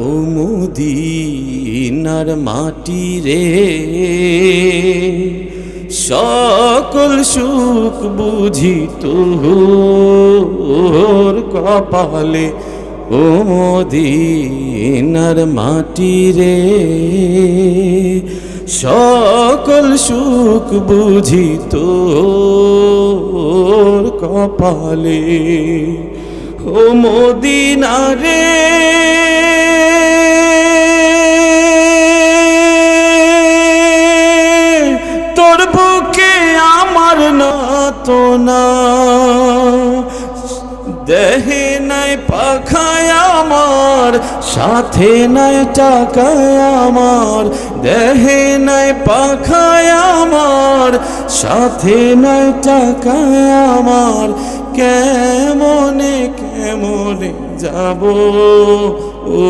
ও মদিনার মাটি রে, সকল সুখ বুঝি তোর কপালে। ও মদিনার মাটি রে, সকল সুখ বুঝি তোর কপালে। ও মদিনা রে, তোর বুকে আমার নত না, দেহে নাই পাখায় আমার, সাথে নাই টাকায় আমার। দেহে নাই পাখায় আমার, সাথে নাই টাকায় আমার। কেমনে কেমনে যাব ও